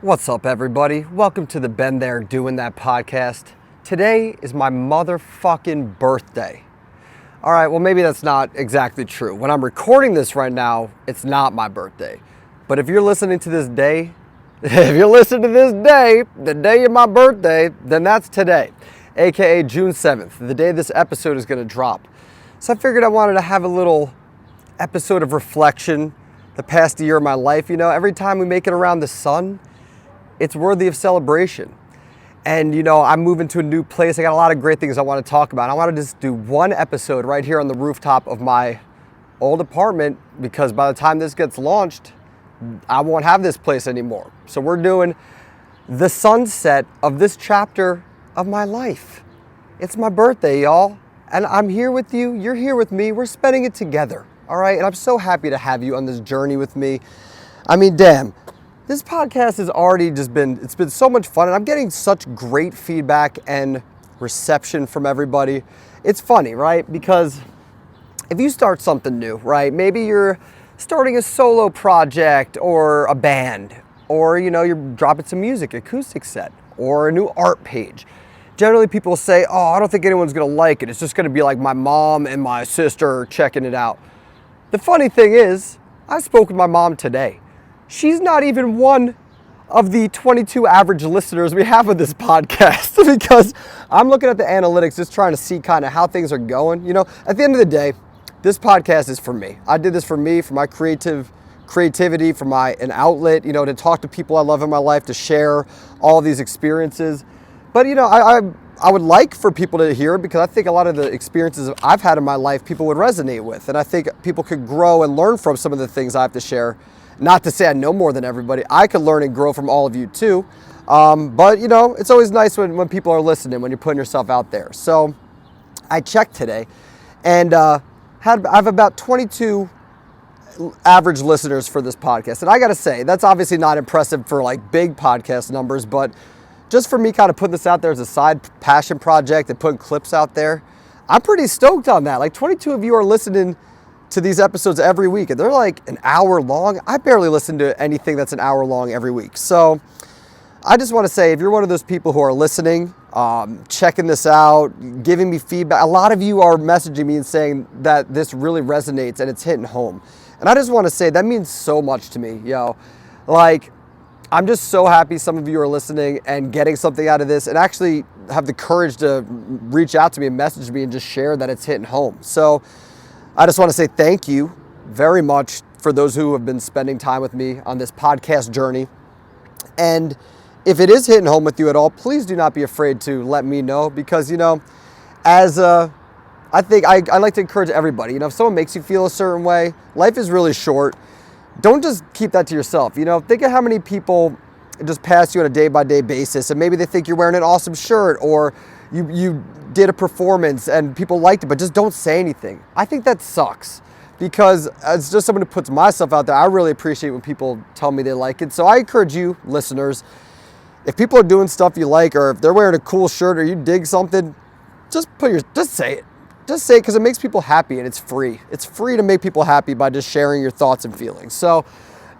What's up, everybody? Welcome to the Been There Doing That podcast. Today is my motherfucking birthday. All right, well, maybe that's not exactly true. When I'm recording this right now, it's not my birthday. But if you're listening to this day, the day of my birthday, then that's today, aka June 7th, the day this episode is going to drop. So I figured I wanted to have a little episode of reflection the past year of my life. You know, every time we make it around the sun, it's worthy of celebration. And you know, I'm moving to a new place. I got a lot of great things I want to talk about. I want to just do one episode right here on the rooftop of my old apartment, because by the time this gets launched, I won't have this place anymore. So we're doing the sunset of this chapter of my life. It's my birthday, y'all. And I'm here with you. You're here with me. We're spending it together. All right. And I'm so happy to have you on this journey with me. I mean, damn. This podcast has already it's been so much fun, and I'm getting such great feedback and reception from everybody. It's funny, right? Because if you start something new, right? Maybe you're starting a solo project or a band, or you know, you're dropping some music, acoustic set, or a new art page. Generally people say, oh, I don't think anyone's gonna like it. It's just gonna be like my mom and my sister checking it out. The funny thing is, I spoke with my mom today. She's not even one of the 22 average listeners we have of this podcast, because I'm looking at the analytics, just trying to see kind of how things are going. You know, at the end of the day, this podcast is for me. I did this for me, for my creativity, for an outlet, you know, to talk to people I love in my life, to share all these experiences. But, you know, I would like for people to hear it, because I think a lot of the experiences I've had in my life, people would resonate with. And I think people could grow and learn from some of the things I have to share. Not to say I know more than everybody. I could learn and grow from all of you too. But you know, it's always nice when people are listening, when you're putting yourself out there. So I checked today, and I have about 22 average listeners for this podcast. And I gotta say, that's obviously not impressive for like big podcast numbers, but just for me kind of putting this out there as a side passion project and putting clips out there, I'm pretty stoked on that. Like 22 of you are listening to these episodes every week, and they're like an hour long. I barely listen to anything that's an hour long every week. So I just want to say, if you're one of those people who are listening, checking this out, giving me feedback, a lot of you are messaging me and saying that this really resonates and it's hitting home. And I just want to say that means so much to me, yo. Like, I'm just so happy some of you are listening and getting something out of this, and actually have the courage to reach out to me and message me and just share that it's hitting home. So I just want to say thank you very much for those who have been spending time with me on this podcast journey. And if it is hitting home with you at all, please do not be afraid to let me know, because, you know, I think I like to encourage everybody, you know, if someone makes you feel a certain way, life is really short. Don't just keep that to yourself. You know, think of how many people just pass you on a day-by-day basis, and maybe they think you're wearing an awesome shirt, or you did a performance and people liked it, but just don't say anything. I think that sucks, because as just someone who puts myself out there, I really appreciate when people tell me they like it. So I encourage you, listeners, if people are doing stuff you like, or if they're wearing a cool shirt, or you dig something, just say it. Just say it, because it makes people happy, and it's free. It's free to make people happy by just sharing your thoughts and feelings. So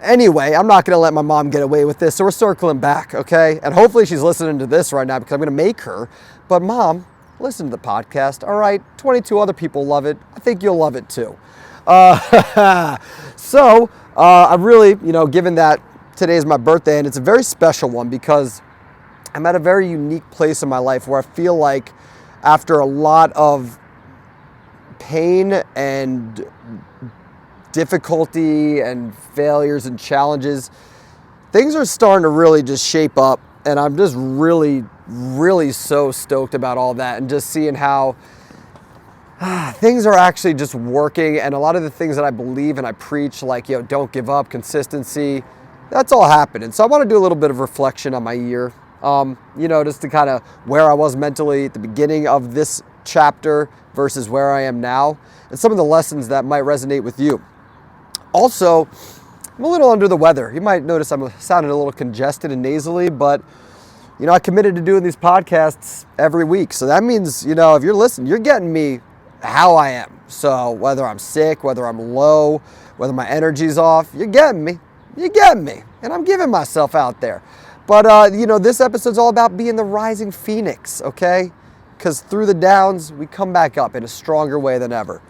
anyway, I'm not going to let my mom get away with this, so we're circling back, okay? And hopefully she's listening to this right now, because I'm going to make her. But Mom, listen to the podcast, all right? 22 other people love it. I think you'll love it too. So I'm really, you know, given that today is my birthday, and it's a very special one, because I'm at a very unique place in my life where I feel like after a lot of pain and difficulty and failures and challenges, things are starting to really just shape up, and I'm just really so stoked about all that, and just seeing how things are actually just working. And a lot of the things that I believe and I preach, like, you know, don't give up, consistency, that's all happening. So I want to do a little bit of reflection on my year, you know, just to kind of where I was mentally at the beginning of this chapter versus where I am now, and some of the lessons that might resonate with you. Also, I'm a little under the weather. You might notice I'm sounding a little congested and nasally, but you know, I committed to doing these podcasts every week. So that means, you know, if you're listening, you're getting me how I am. So whether I'm sick, whether I'm low, whether my energy's off, you're getting me. And I'm giving myself out there. But, this episode's all about being the rising phoenix, okay? Because through the downs, we come back up in a stronger way than ever.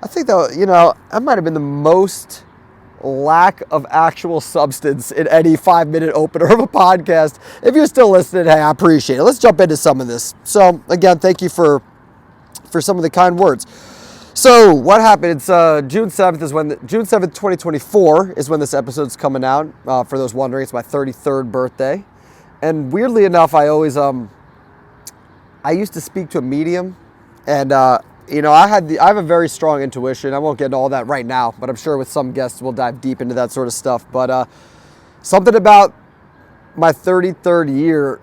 I think, though, that might have been the most lack of actual substance in any 5-minute opener of a podcast. If you're still listening, hey, I appreciate it. Let's jump into some of this. So, again, thank you for some of the kind words. So what happened? It's June 7th, 2024 is when this episode's coming out. For those wondering, it's my 33rd birthday. And weirdly enough, I used to speak to a medium, and I have a very strong intuition. I won't get into all that right now, but I'm sure with some guests we'll dive deep into that sort of stuff. But something about my 33rd year,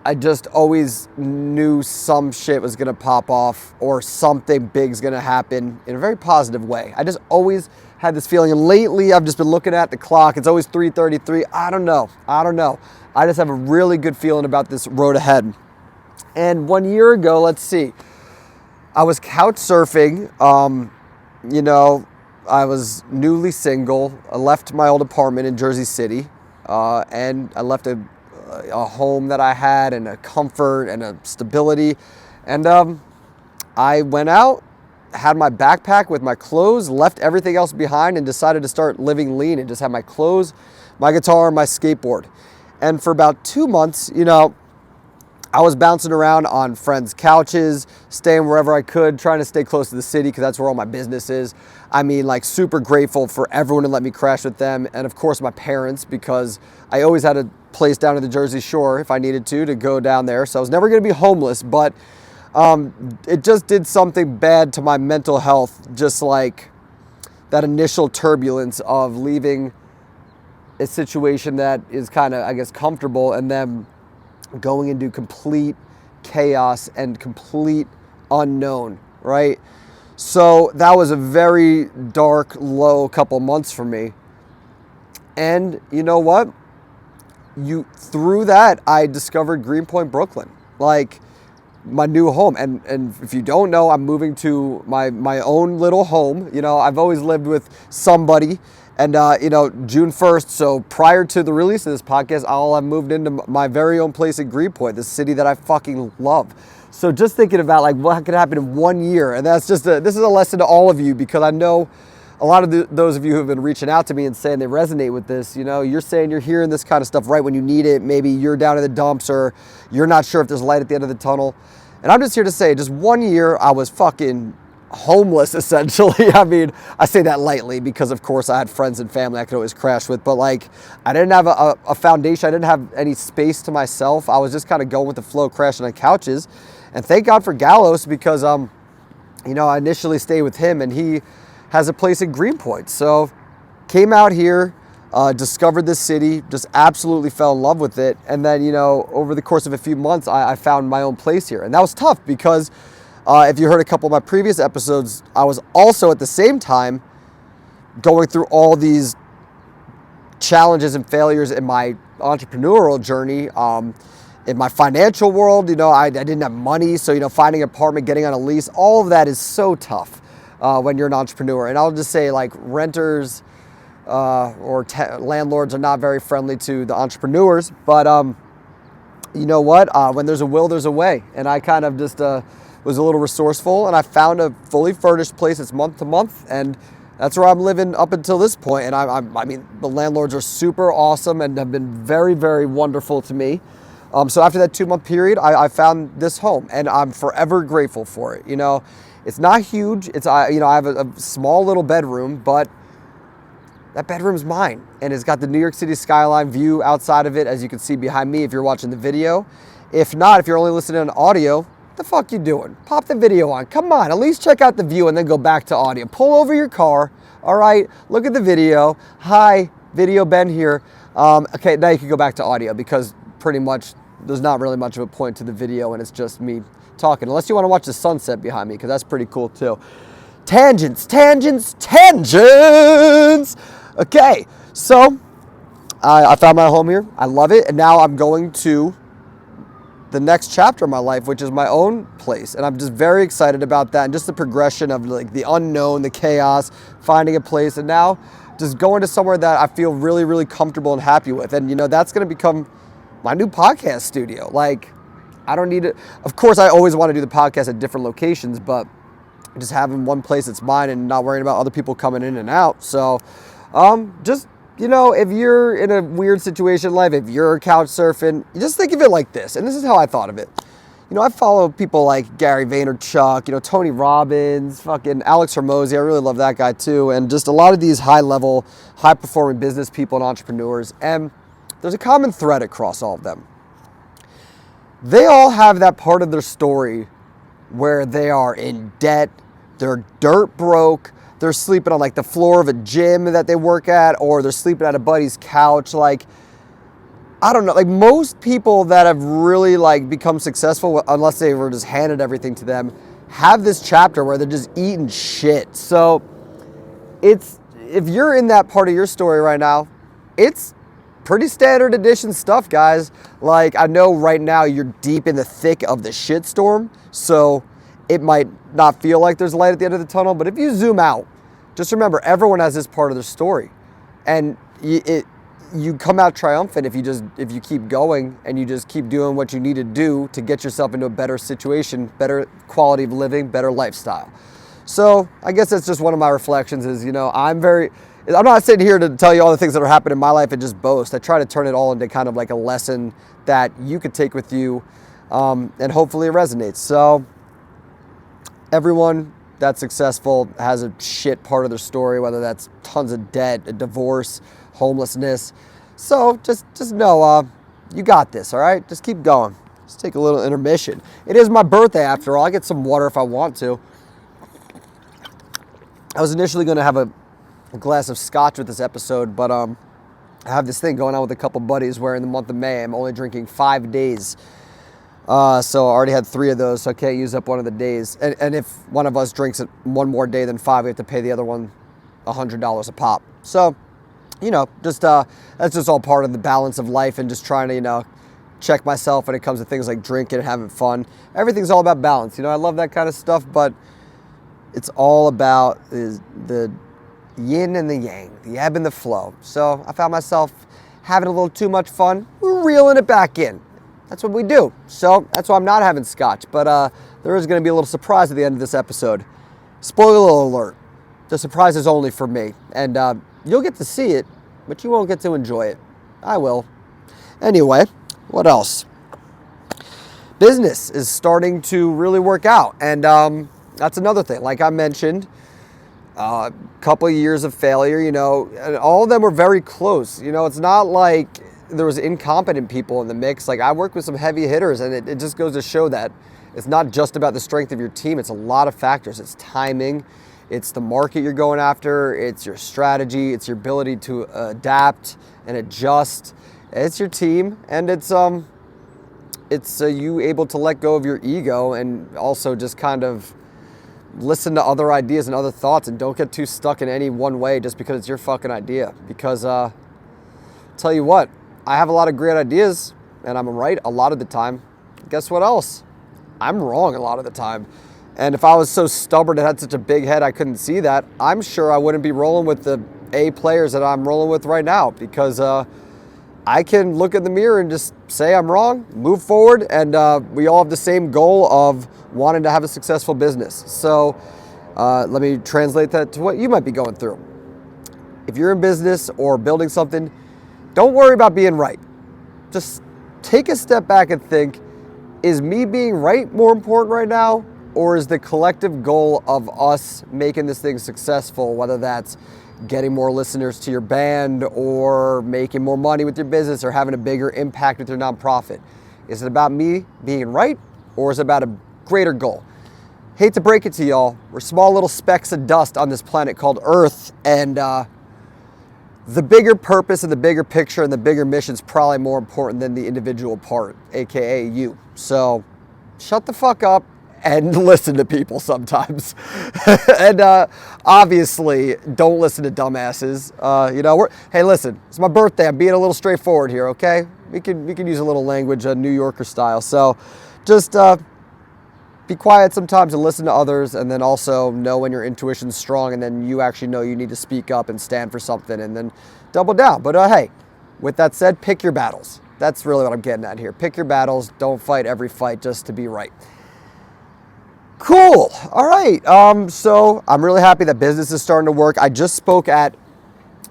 I just always knew some shit was going to pop off or something big's going to happen in a very positive way. I just always had this feeling. And lately, I've just been looking at the clock. It's always 3:33. I don't know. I just have a really good feeling about this road ahead. And 1 year ago, let's see, I was couch surfing. I was newly single. I left my old apartment in Jersey City, and I left a home that I had and a comfort and a stability. And I went out, had my backpack with my clothes, left everything else behind, and decided to start living lean and just have my clothes, my guitar, and my skateboard. And for about 2 months, I was bouncing around on friends' couches, staying wherever I could, trying to stay close to the city because that's where all my business is. I mean, like, super grateful for everyone to let me crash with them. And of course, my parents, because I always had a place down at the Jersey Shore if I needed to go down there. So I was never going to be homeless, but it just did something bad to my mental health, just like that initial turbulence of leaving a situation that is kind of, I guess, comfortable and then going into complete chaos and complete unknown, right? So that was a very dark, low couple months for me. And you know what? Through that, I discovered Greenpoint, Brooklyn, like my new home. And if you don't know, I'm moving to my own little home. I've always lived with somebody. And, June 1st, so prior to the release of this podcast, I'll have moved into my very own place at Greenpoint, the city that I fucking love. So just thinking about, like, what could happen in 1 year. And that's just this is a lesson to all of you, because I know a lot of those of you who have been reaching out to me and saying they resonate with this. You're saying you're hearing this kind of stuff right when you need it. Maybe you're down in the dumps or you're not sure if there's light at the end of the tunnel. And I'm just here to say, just 1 year, I was fucking homeless, essentially. I mean, I say that lightly because, of course, I had friends and family I could always crash with, but like, I didn't have a foundation. I didn't have any space to myself. I was just kind of going with the flow, crashing on couches. And thank God for Gallows, because, I initially stayed with him, and he has a place in Greenpoint. So came out here, discovered this city, just absolutely fell in love with it. And then, over the course of a few months, I found my own place here. And that was tough because if you heard a couple of my previous episodes, I was also at the same time going through all these challenges and failures in my entrepreneurial journey. In my financial world, I didn't have money. So, finding an apartment, getting on a lease, all of that is so tough when you're an entrepreneur. And I'll just say, like, renters or landlords are not very friendly to the entrepreneurs. But you know what? When there's a will, there's a way. And I kind of just was a little resourceful, and I found a fully furnished place. It's month to month, and that's where I'm living up until this point. And I mean, the landlords are super awesome and have been very, very wonderful to me. So after that 2-month period, I found this home, and I'm forever grateful for it. It's not huge. I have a small little bedroom, but that bedroom's mine, and it's got the New York City skyline view outside of it, as you can see behind me if you're watching the video. If not, if you're only listening on audio, what the fuck you doing? Pop the video on. Come on, at least check out the view and then go back to audio. Pull over your car, all right? Look at the video. Hi, Video Ben here. Okay, now you can go back to audio, because pretty much there's not really much of a point to the video, and it's just me talking, unless you want to watch the sunset behind me, because that's pretty cool too. Tangents. Okay, so I found my home here. I love it, and now I'm going to the next chapter of my life, which is my own place. And I'm just very excited about that, and just the progression of, like, the unknown, the chaos, finding a place, and now just going to somewhere that I feel really, really comfortable and happy with. And, that's going to become my new podcast studio. Like, I don't need it. Of course, I always want to do the podcast at different locations, but just having one place that's mine and not worrying about other people coming in and out. So, just, if you're in a weird situation in life, if you're couch surfing, you just think of it like this. And this is how I thought of it. I follow people like Gary Vaynerchuk, Tony Robbins, fucking Alex Hormozi. I really love that guy too. And just a lot of these high-level, high-performing business people and entrepreneurs. And there's a common thread across all of them. They all have that part of their story where they are in debt, they're dirt broke, they're sleeping on like the floor of a gym that they work at, or they're sleeping at a buddy's couch. Like, I don't know, like most people that have really like become successful, unless they were just handed everything to them, have this chapter where they're just eating shit. So if you're in that part of your story right now, it's pretty standard edition stuff, guys. Like, I know right now you're deep in the thick of the shitstorm, so it might not feel like there's light at the end of the tunnel, but if you zoom out, just remember everyone has this part of their story, and you come out triumphant if you keep going and you just keep doing what you need to do to get yourself into a better situation, better quality of living, better lifestyle. So I guess that's just one of my reflections is, I'm not sitting here to tell you all the things that are happening in my life and just boast. I try to turn it all into kind of like a lesson that you could take with you, and hopefully it resonates. So everyone that's successful has a shit part of their story, whether that's tons of debt, a divorce, homelessness. So just know, you got this, all right? Just keep going. Let's take a little intermission. It is my birthday after all. I'll get some water if I want to. I was initially going to have a glass of scotch with this episode, but I have this thing going on with a couple buddies where in the month of May I'm only drinking 5 days. So I already had 3 of those, so I can't use up one of the days. And if one of us drinks it one more day than 5, we have to pay the other one $100 a pop. So, just that's just all part of the balance of life and just trying to, check myself when it comes to things like drinking and having fun. Everything's all about balance. I love that kind of stuff, but it's all about the yin and the yang, the ebb and the flow. So I found myself having a little too much fun, reeling it back in. That's what we do. So that's why I'm not having scotch. But there is going to be a little surprise at the end of this episode. Spoiler alert. The surprise is only for me. And you'll get to see it, but you won't get to enjoy it. I will. Anyway, what else? Business is starting to really work out. And that's another thing. Like I mentioned, a couple of years of failure, and all of them were very close. It's not like there was incompetent people in the mix. Like I worked with some heavy hitters, and it just goes to show that it's not just about the strength of your team. It's a lot of factors. It's timing. It's the market you're going after. It's your strategy. It's your ability to adapt and adjust. It's your team, and it's you able to let go of your ego and also just kind of listen to other ideas and other thoughts and don't get too stuck in any one way just because it's your fucking idea. Because tell you what, I have a lot of great ideas and I'm right a lot of the time. Guess what else? I'm wrong a lot of the time. And if I was so stubborn and had such a big head I couldn't see that, I'm sure I wouldn't be rolling with the A players that I'm rolling with right now, because I can look in the mirror and just say I'm wrong, move forward, and we all have the same goal of wanting to have a successful business. So let me translate that to what you might be going through. If you're in business or building something, don't worry about being right. Just take a step back and think, is me being right more important right now, or is the collective goal of us making this thing successful, whether that's getting more listeners to your band or making more money with your business or having a bigger impact with your nonprofit? Is it about me being right, or is it about a greater goal? Hate to break it to y'all, we're small little specks of dust on this planet called Earth, and the bigger purpose and the bigger picture and the bigger mission is probably more important than the individual part, aka you. So shut the fuck up and listen to people sometimes. And obviously, don't listen to dumbasses. Hey, listen, it's my birthday. I'm being a little straightforward here, okay? We can use a little language, New Yorker style. So just be quiet sometimes and listen to others, and then also know when your intuition's strong, and then you actually know you need to speak up and stand for something, and then double down. But hey, with that said, pick your battles. That's really what I'm getting at here. Pick your battles. Don't fight every fight just to be right. Cool. All right. So I'm really happy that business is starting to work. I just spoke at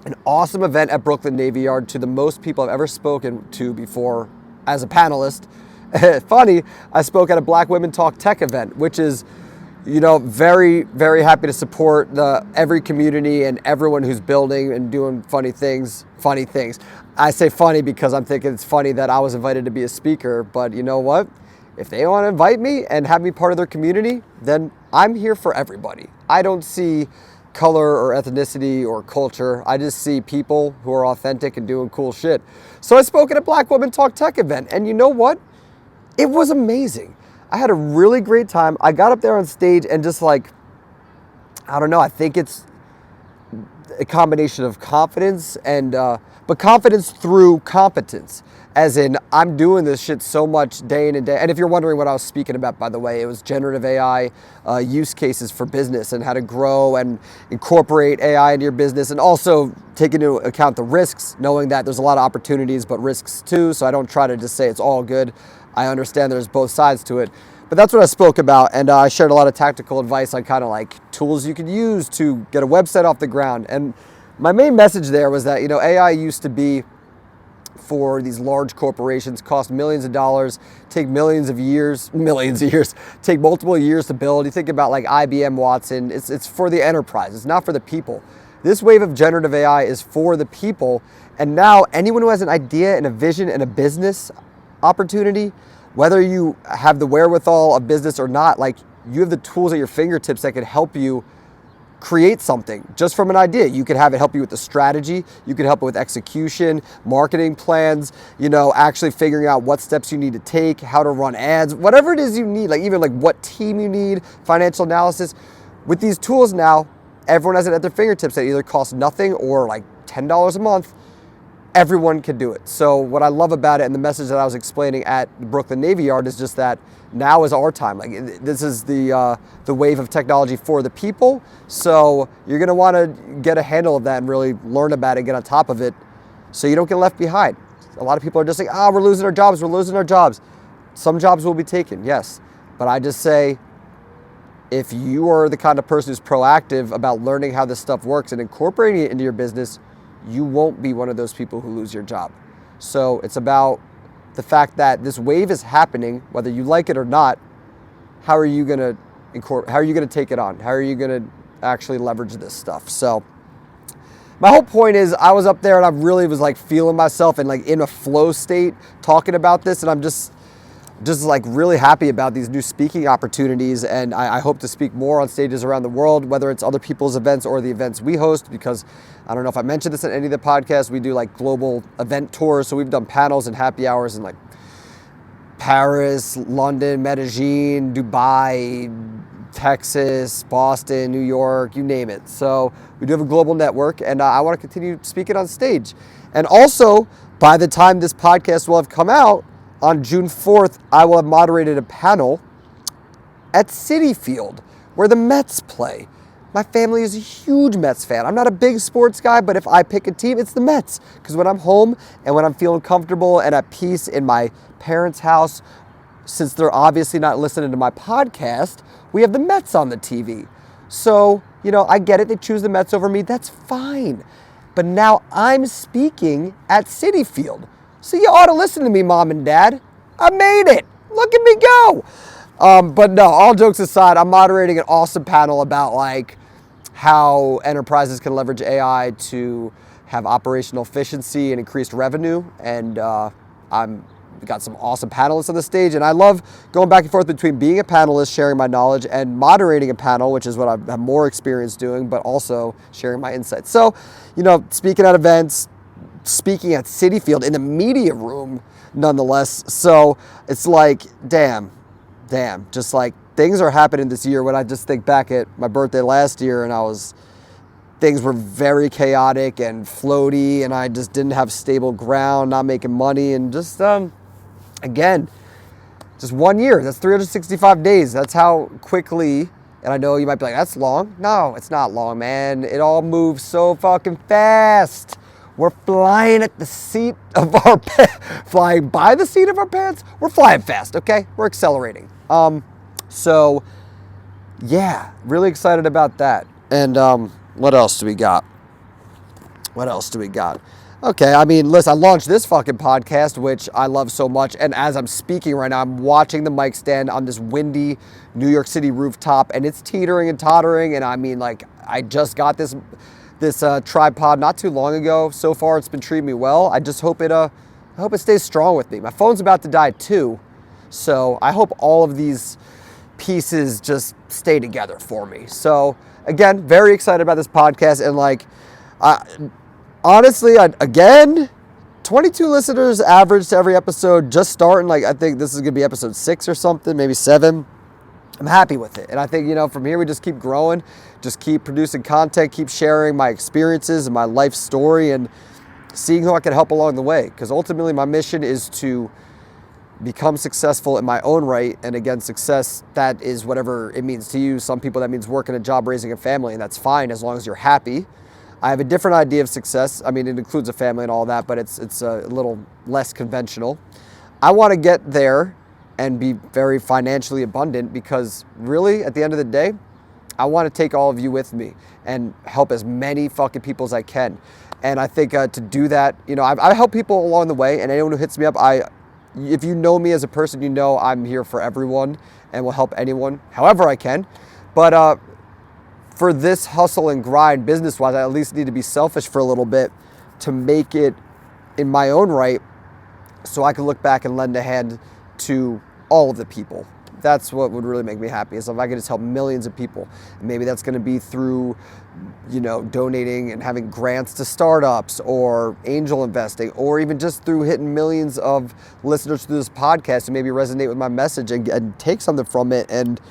an awesome event at Brooklyn Navy Yard to the most people I've ever spoken to before as a panelist. Funny, I spoke at a Black Women Talk Tech event, which is, very, very happy to support every community and everyone who's building and doing funny things. I say funny because I'm thinking it's funny that I was invited to be a speaker, but you know what? If they want to invite me and have me part of their community, then I'm here for everybody. I don't see color or ethnicity or culture. I just see people who are authentic and doing cool shit. So I spoke at a Black Women Talk Tech event, and you know what? It was amazing. I had a really great time. I got up there on stage and just I don't know, I think it's a combination of confidence but confidence through competence. As in, I'm doing this shit so much day in and day. And if you're wondering what I was speaking about, by the way, it was generative AI use cases for business and how to grow and incorporate AI into your business, and also take into account the risks, knowing that there's a lot of opportunities, but risks too. So I don't try to just say it's all good. I understand there's both sides to it. But that's what I spoke about. And I shared a lot of tactical advice on kind of tools you could use to get a website off the ground. And my main message there was that, AI used to be for these large corporations, cost millions of dollars, take millions of years, take multiple years to build. You think about IBM Watson, it's for the enterprise, it's not for the people. This wave of generative AI is for the people, and now anyone who has an idea and a vision and a business opportunity, whether you have the wherewithal of business or not, you have the tools at your fingertips that could help you create something just from an idea. You could have it help you with the strategy. You could help it with execution, marketing plans, actually figuring out what steps you need to take, how to run ads, whatever it is you need, even what team you need, financial analysis. With these tools now, everyone has it at their fingertips that either cost nothing or $10 a month. Everyone can do it. So what I love about it, and the message that I was explaining at the Brooklyn Navy Yard, is just that now is our time. This is the wave of technology for the people. So you're going to want to get a handle of that and really learn about it, get on top of it, so you don't get left behind. A lot of people are just like, we're losing our jobs. Some jobs will be taken, yes. But I just say, if you are the kind of person who's proactive about learning how this stuff works and incorporating it into your business, you won't be one of those people who lose your job. So it's about the fact that this wave is happening, whether you like it or not. How are you going to take it on? How are you going to actually leverage this stuff? So my whole point is, I was up there and I really was feeling myself and in a flow state talking about this, and I'm just really happy about these new speaking opportunities, and I hope to speak more on stages around the world, whether it's other people's events or the events we host, because I don't know if I mentioned this in any of the podcasts, we do global event tours. So we've done panels and happy hours in Paris, London, Medellin, Dubai, Texas, Boston, New York, you name it. So we do have a global network, and I want to continue speaking on stage. And also, by the time this podcast will have come out, on June 4th, I will have moderated a panel at Citi Field where the Mets play. My family is a huge Mets fan. I'm not a big sports guy, but if I pick a team, it's the Mets. Because when I'm home and when I'm feeling comfortable and at peace in my parents' house, since they're obviously not listening to my podcast, we have the Mets on the TV. So, I get it. They choose the Mets over me. That's fine. But now I'm speaking at Citi Field. So you ought to listen to me, Mom and Dad. I made it. Look at me go. But no, all jokes aside, I'm moderating an awesome panel about how enterprises can leverage AI to have operational efficiency and increased revenue. And I'm got some awesome panelists on the stage. And I love going back and forth between being a panelist, sharing my knowledge, and moderating a panel, which is what I have more experience doing, but also sharing my insights. So, speaking at events, speaking at Citi Field in the media room nonetheless. So it's damn, just things are happening this year. When I just think back at my birthday last year, and things were very chaotic and floaty, and I just didn't have stable ground, not making money, and just again, Just 1 year. That's 365 days. That's how quickly, and I know you might be like, that's long. No, it's not long, man. It all moves so fucking fast. We're flying at the seat of our flying by the seat of our pants. We're flying fast, okay? We're accelerating. So yeah, really excited about that. And what else do we got? Okay, I mean, listen, I launched this fucking podcast, which I love so much. And as I'm speaking right now, I'm watching the mic stand on this windy New York City rooftop, and it's teetering and tottering. And I mean, like, I just got this tripod not too long ago. So far, it's been treating me well. I just hope it stays strong with me. My phone's about to die too, so I hope all of these pieces just stay together for me. So again, very excited about this podcast, and like, honestly, again, 22 listeners average to every episode, just starting. Like, I think this is gonna be episode 6 or something, maybe 7. I'm happy with it. And I think, from here we just keep growing, just keep producing content, keep sharing my experiences and my life story, and seeing who I can help along the way. Because ultimately my mission is to become successful in my own right. And again, success, that is whatever it means to you. Some people that means working a job, raising a family, and that's fine as long as you're happy. I have a different idea of success. I mean, it includes a family and all that, but it's a little less conventional. I want to get there and be very financially abundant, because really, at the end of the day, I want to take all of you with me and help as many fucking people as I can. And I think to do that, I help people along the way, and anyone who hits me up, if you know me as a person, I'm here for everyone and will help anyone however I can. But for this hustle and grind business-wise, I at least need to be selfish for a little bit to make it in my own right, so I can look back and lend a hand to all of the people. That's what would really make me happy, is if I could just help millions of people. And maybe that's going to be through, donating and having grants to startups, or angel investing, or even just through hitting millions of listeners through this podcast and maybe resonate with my message and take something from it. And,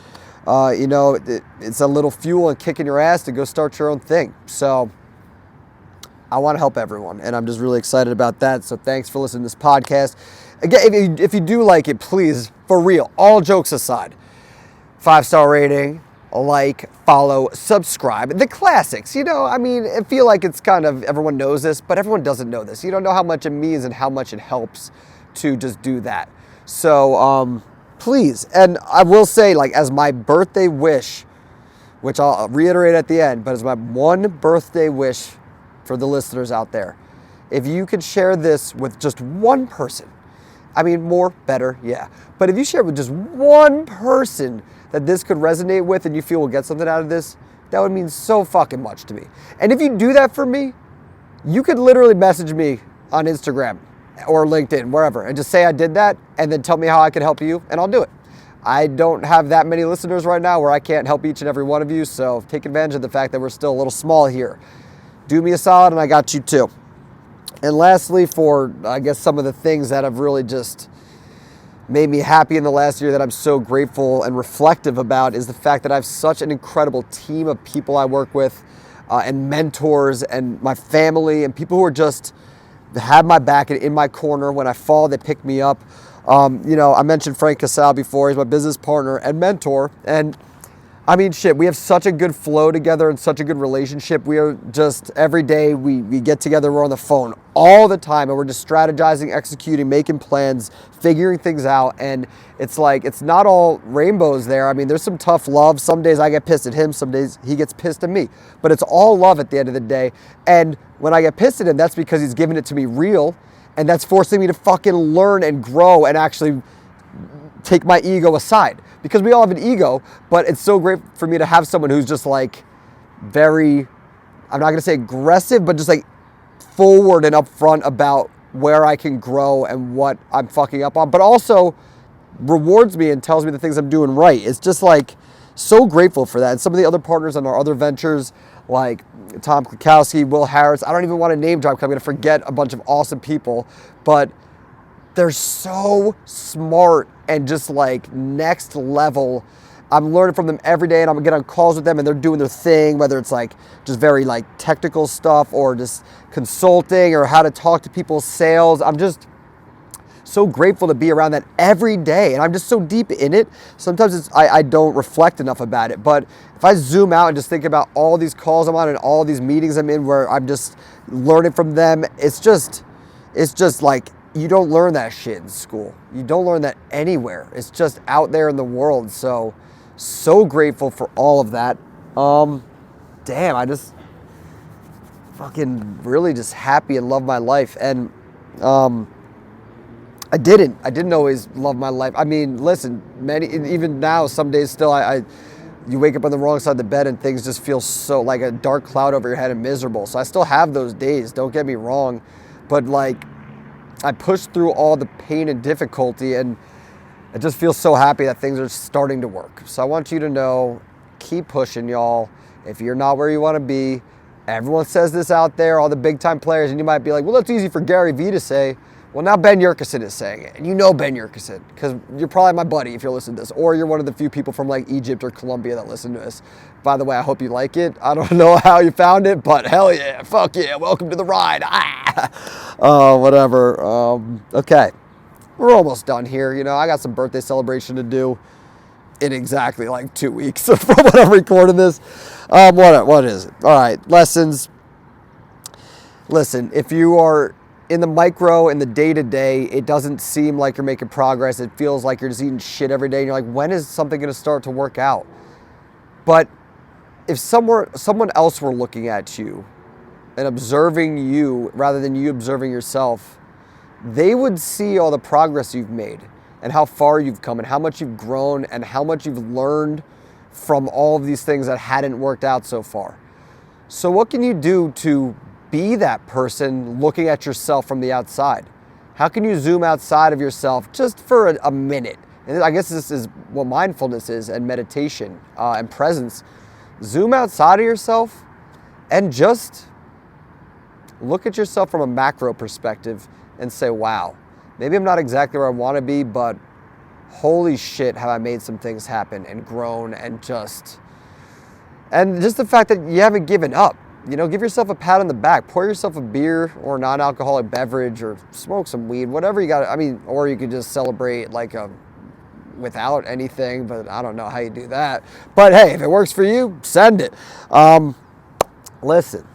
it's a little fuel and kick in your ass to go start your own thing. So I want to help everyone, and I'm just really excited about that. So thanks for listening to this podcast. Again, if you do like it, please, for real, all jokes aside, 5-star rating, like, follow, subscribe. The classics, I feel like it's kind of, everyone knows this, but everyone doesn't know this. You don't know how much it means and how much it helps to just do that. So, please. And I will say, like, as my birthday wish, which I'll reiterate at the end, but as my one birthday wish for the listeners out there, if you could share this with just one person, more, better, yeah. But if you share it with just one person that this could resonate with and you feel will get something out of this, that would mean so fucking much to me. And if you do that for me, you could literally message me on Instagram or LinkedIn, wherever, and just say I did that, and then tell me how I can help you, and I'll do it. I don't have that many listeners right now where I can't help each and every one of you, so take advantage of the fact that we're still a little small here. Do me a solid, and I got you too. And lastly, for, I guess, some of the things that have really just made me happy in the last year that I'm so grateful and reflective about, is the fact that I have such an incredible team of people I work with, and mentors, and my family, and people who are just have my back and in my corner. When I fall, they pick me up. I mentioned Frank Casal before. He's my business partner and mentor. And we have such a good flow together and such a good relationship. We are just, every day we get together, we're on the phone all the time, and we're just strategizing, executing, making plans, figuring things out. And it's like, it's not all rainbows there. There's some tough love. Some days I get pissed at him, some days he gets pissed at me, but it's all love at the end of the day. And when I get pissed at him, that's because he's giving it to me real, and that's forcing me to fucking learn and grow and actually take my ego aside, because we all have an ego. But it's so great for me to have someone who's just like very, I'm not going to say aggressive, but just like forward and upfront about where I can grow and what I'm fucking up on, but also rewards me and tells me the things I'm doing right. It's just like, so grateful for that. And some of the other partners on our other ventures, like Tom Klikowski, Will Harris, I don't even want to name drop because I'm going to forget a bunch of awesome people, but they're so smart and just like next level. I'm learning from them every day, and I'm gonna get on calls with them, and they're doing their thing, whether it's like just very like technical stuff or just consulting or how to talk to people, sales. I'm just so grateful to be around that every day. And I'm just so deep in it. Sometimes I don't reflect enough about it. But if I zoom out and just think about all these calls I'm on and all these meetings I'm in where I'm just learning from them, it's just like, you don't learn that shit in school. You don't learn that anywhere. It's just out there in the world. So grateful for all of that. Damn, I just fucking really just happy and love my life. And I didn't always love my life. I mean, listen, even now, some days still, you wake up on the wrong side of the bed and things just feel so like a dark cloud over your head and miserable. So I still have those days, don't get me wrong. But like, I pushed through all the pain and difficulty, and I just feel so happy that things are starting to work. So I want you to know, keep pushing, y'all. If you're not where you want to be, everyone says this out there, all the big time players, and you might be like, well, that's easy for Gary Vee to say. Well, now Ben Yerkeson is saying it, and you know Ben Yerkeson, because you're probably my buddy if you're listening to this, or you're one of the few people from like Egypt or Colombia that listen to this. By the way, I hope you like it. I don't know how you found it, but hell yeah, fuck yeah, welcome to the ride. Whatever. Okay, we're almost done here. You know, I got some birthday celebration to do in exactly like 2 weeks from when I'm recording this. What is it? All right, lessons. Listen, if you are in the micro, in the day-to-day, it doesn't seem like you're making progress. It feels like you're just eating shit every day. And you're like, when is something going to start to work out? But if someone else were looking at you and observing you rather than you observing yourself, they would see all the progress you've made and how far you've come and how much you've grown and how much you've learned from all of these things that hadn't worked out so far. So what can you do to be that person looking at yourself from the outside? How can you zoom outside of yourself just for a minute? And I guess this is what mindfulness is, and meditation and presence. Zoom outside of yourself and just look at yourself from a macro perspective and say, wow, maybe I'm not exactly where I want to be, but holy shit, have I made some things happen and grown, and just the fact that you haven't given up. You know, give yourself a pat on the back, pour yourself a beer or non-alcoholic beverage or smoke some weed, whatever you got. I mean, or you could just celebrate like without anything, but I don't know how you do that. But hey, if it works for you, send it. Listen,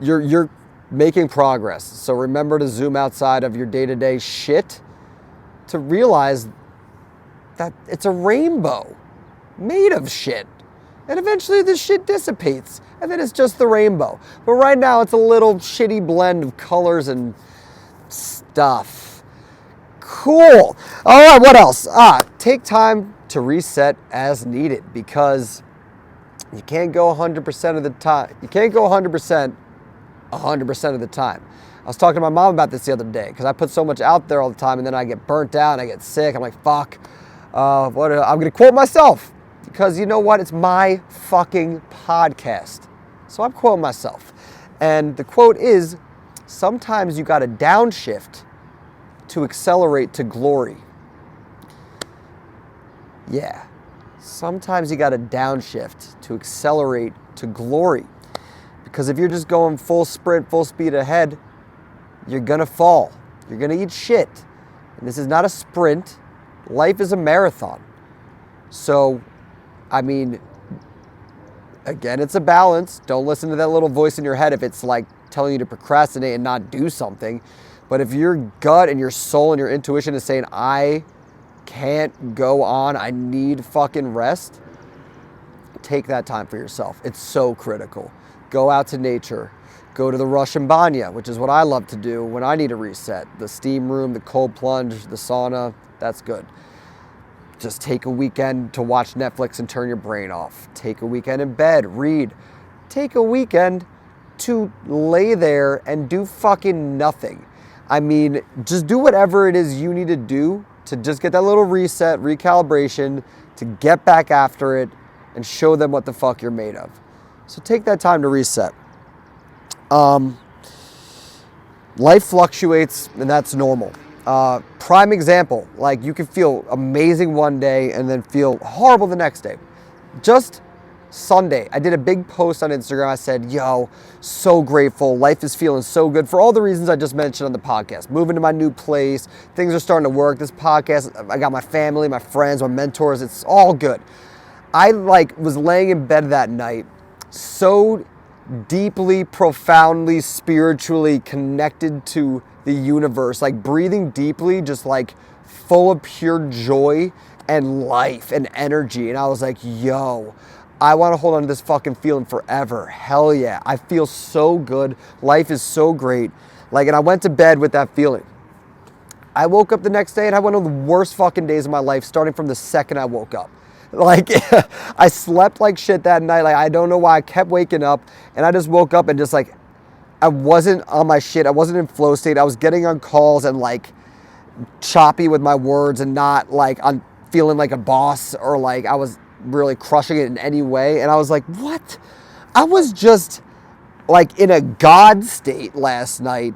you're making progress. So remember to zoom outside of your day-to-day shit to realize that it's a rainbow made of shit. And eventually this shit dissipates, and then it's just the rainbow. But right now it's a little shitty blend of colors and stuff. Cool. All right, what else? Take time to reset as needed, because you can't go 100% of the time. You can't go 100% of the time. I was talking to my mom about this the other day, because I put so much out there all the time, and then I get burnt out, and I get sick. I'm like, fuck. I'm going to quote myself. Because you know what? It's my fucking podcast. So I'm quoting myself. And the quote is, sometimes you got to downshift to accelerate to glory. Yeah. Sometimes you got to downshift to accelerate to glory. Because if you're just going full sprint, full speed ahead, you're going to fall. You're going to eat shit. And this is not a sprint. Life is a marathon. So, I mean, again, it's a balance. Don't listen to that little voice in your head if it's like telling you to procrastinate and not do something. But if your gut and your soul and your intuition is saying, I can't go on, I need fucking rest, take that time for yourself. It's so critical. Go out to nature. Go to the Russian banya, which is what I love to do when I need a reset. The steam room, the cold plunge, the sauna, that's good. Just take a weekend to watch Netflix and turn your brain off. Take a weekend in bed, read. Take a weekend to lay there and do fucking nothing. I mean, just do whatever it is you need to do to just get that little reset, recalibration, to get back after it and show them what the fuck you're made of. So take that time to reset. Life fluctuates, and that's normal. Prime example, like you can feel amazing one day and then feel horrible the next day. Just Sunday, I did a big post on Instagram. I said, yo, so grateful. Life is feeling so good for all the reasons I just mentioned on the podcast. Moving to my new place. Things are starting to work. This podcast, I got my family, my friends, my mentors. It's all good. I was laying in bed that night, so deeply, profoundly, spiritually connected to the universe, like breathing deeply, just like full of pure joy and life and energy. And I was like, yo, I want to hold on to this fucking feeling forever. Hell yeah. I feel so good. Life is so great. And I went to bed with that feeling. I woke up the next day and had one of the worst fucking days of my life, starting from the second I woke up. I slept like shit that night. I don't know why I kept waking up, and I just woke up and just I wasn't on my shit. I wasn't in flow state. I was getting on calls and choppy with my words and not I'm feeling like a boss or I was really crushing it in any way. And I was like, what? I was just in a God state last night,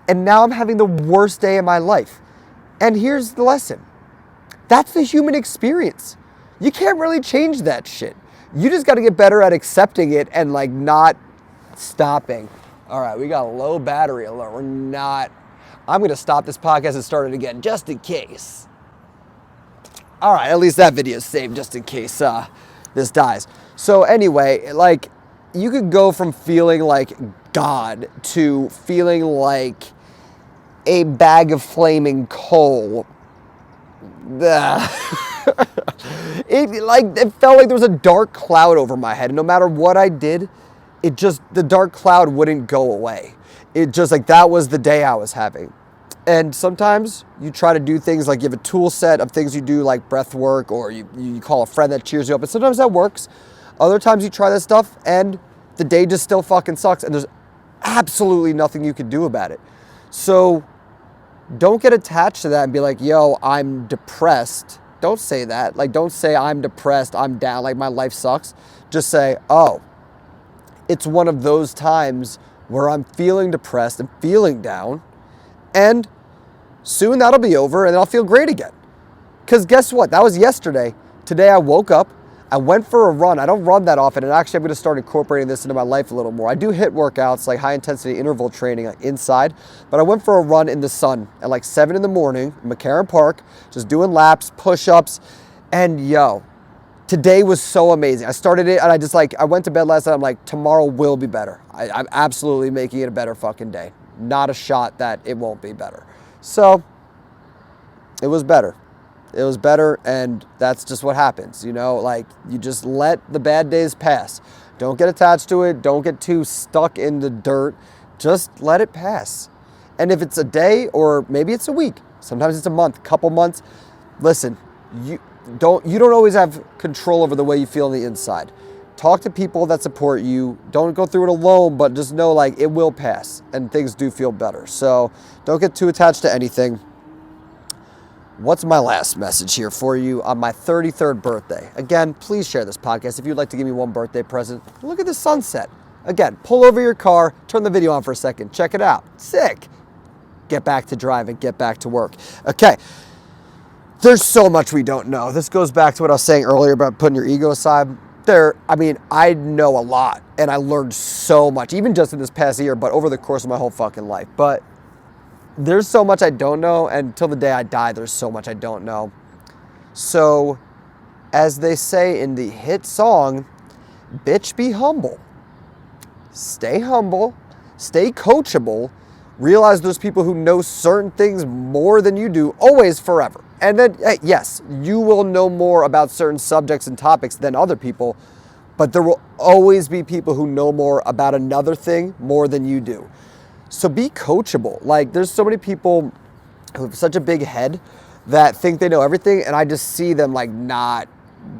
and now I'm having the worst day of my life. And here's the lesson. That's the human experience. You can't really change that shit. You just got to get better at accepting it and not stopping. All right, we got a low battery alert. I'm going to stop this podcast and start it again just in case. All right, at least that video is saved just in case this dies. So anyway, you could go from feeling like God to feeling like a bag of flaming coal. It felt like there was a dark cloud over my head. And no matter what I did, the dark cloud wouldn't go away. It just that was the day I was having. And sometimes you try to do things you have a tool set of things you do like breath work, or you call a friend that cheers you up. And sometimes that works. Other times you try that stuff and the day just still fucking sucks. And there's absolutely nothing you can do about it. So don't get attached to that and be like, yo, I'm depressed. Don't say that. Don't say I'm depressed, I'm down, my life sucks. Just say, oh, it's one of those times where I'm feeling depressed and feeling down, and soon that'll be over and I'll feel great again. Because guess what? That was yesterday. Today I woke up, I went for a run. I don't run that often, and actually I'm going to start incorporating this into my life a little more. I do HIIT workouts, high intensity interval training inside, but I went for a run in the sun at 7 in the morning in McCarran Park, just doing laps, push-ups, and yo, today was so amazing. I started it and I went to bed last night. I'm like, tomorrow will be better. I'm absolutely making it a better fucking day. Not a shot that it won't be better. So it was better. It was better, and that's just what happens, you just let the bad days pass. Don't get attached to it. Don't get too stuck in the dirt. Just let it pass. And if it's a day or maybe it's a week, sometimes it's a month, couple months, listen, you don't always have control over the way you feel on the inside. Talk to people that support you. Don't go through it alone, but just know it will pass and things do feel better. So don't get too attached to anything. What's my last message here for you on my 33rd birthday? Again, please share this podcast if you'd like to give me one birthday present. Look at the sunset. Again, pull over your car, turn the video on for a second, check it out. Sick. Get back to driving, get back to work. Okay, there's so much we don't know. This goes back to what I was saying earlier about putting your ego aside. I know a lot, and I learned so much, even just in this past year, but over the course of my whole fucking life. But there's so much I don't know, and until the day I die, there's so much I don't know. So, as they say in the hit song, bitch, be humble. Stay humble, stay coachable, realize there's people who know certain things more than you do, always, forever. And then, yes, you will know more about certain subjects and topics than other people, but there will always be people who know more about another thing more than you do. So be coachable. There's so many people who have such a big head that think they know everything, and I just see them not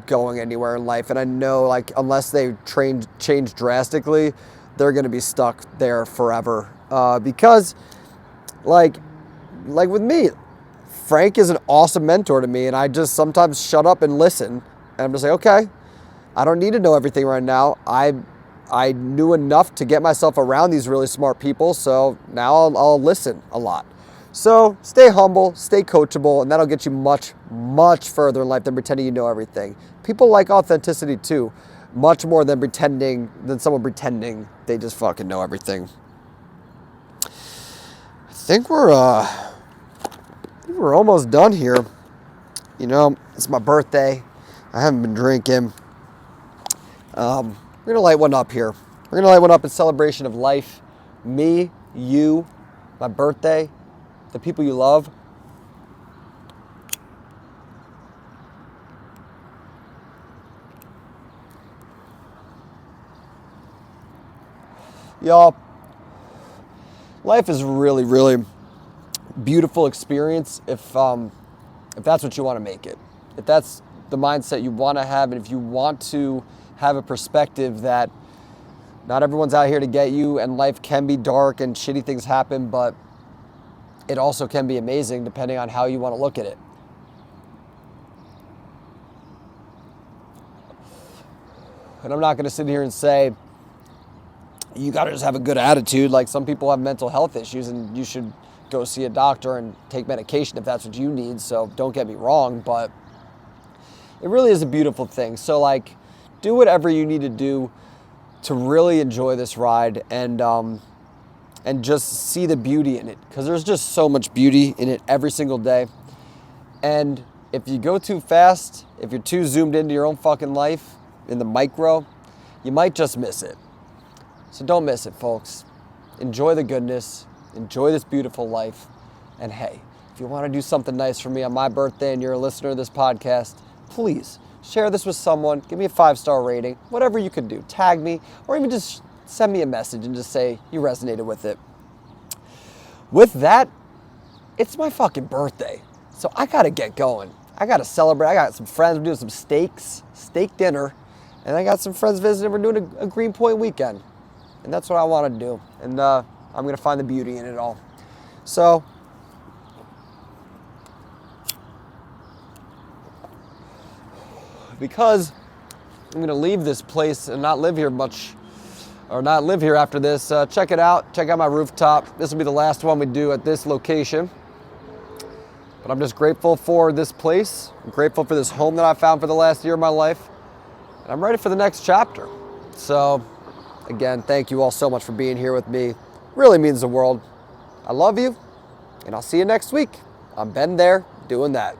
going anywhere in life. And I know unless they change drastically, they're going to be stuck there forever. Because with me, Frank is an awesome mentor to me, and I just sometimes shut up and listen. And I'm just okay, I don't need to know everything right now. I knew enough to get myself around these really smart people, so now I'll listen a lot. So stay humble, stay coachable, and that'll get you much, much further in life than pretending you know everything. People like authenticity too. much more than someone pretending they just fucking know everything. I think we're almost done here. You know, it's my birthday. I haven't been drinking. We're gonna light one up here. We're gonna light one up in celebration of life, me, you, my birthday, the people you love. Y'all, life is really, really beautiful experience if that's what you want to make it. If that's the mindset you want to have, and if you want to have a perspective that not everyone's out here to get you, and life can be dark and shitty things happen, but it also can be amazing depending on how you want to look at it. And I'm not going to sit here and say, you got to just have a good attitude. Like, some people have mental health issues and you should go see a doctor and take medication if that's what you need. So don't get me wrong, but it really is a beautiful thing. So like, do whatever you need to do to really enjoy this ride and just see the beauty in it. Because there's just so much beauty in it every single day. And if you go too fast, if you're too zoomed into your own fucking life in the micro, you might just miss it. So don't miss it, folks. Enjoy the goodness. Enjoy this beautiful life. And hey, if you want to do something nice for me on my birthday and you're a listener to this podcast, please share this with someone. Give me a 5-star rating. Whatever you can do. Tag me, or even just send me a message and just say you resonated with it. With that, it's my fucking birthday. So I got to get going. I got to celebrate. I got some friends. We're doing some steak dinner. And I got some friends visiting. We're doing a Greenpoint weekend. And that's what I want to do. And I'm going to find the beauty in it all. So, because I'm going to leave this place and not live here much, or not live here after this, check it out. Check out my rooftop. This will be the last one we do at this location. But I'm just grateful for this place. I'm grateful for this home that I found for the last year of my life. And I'm ready for the next chapter. So, again, thank you all so much for being here with me. Really means the world. I love you, and I'll see you next week. I'm Ben there, doing that.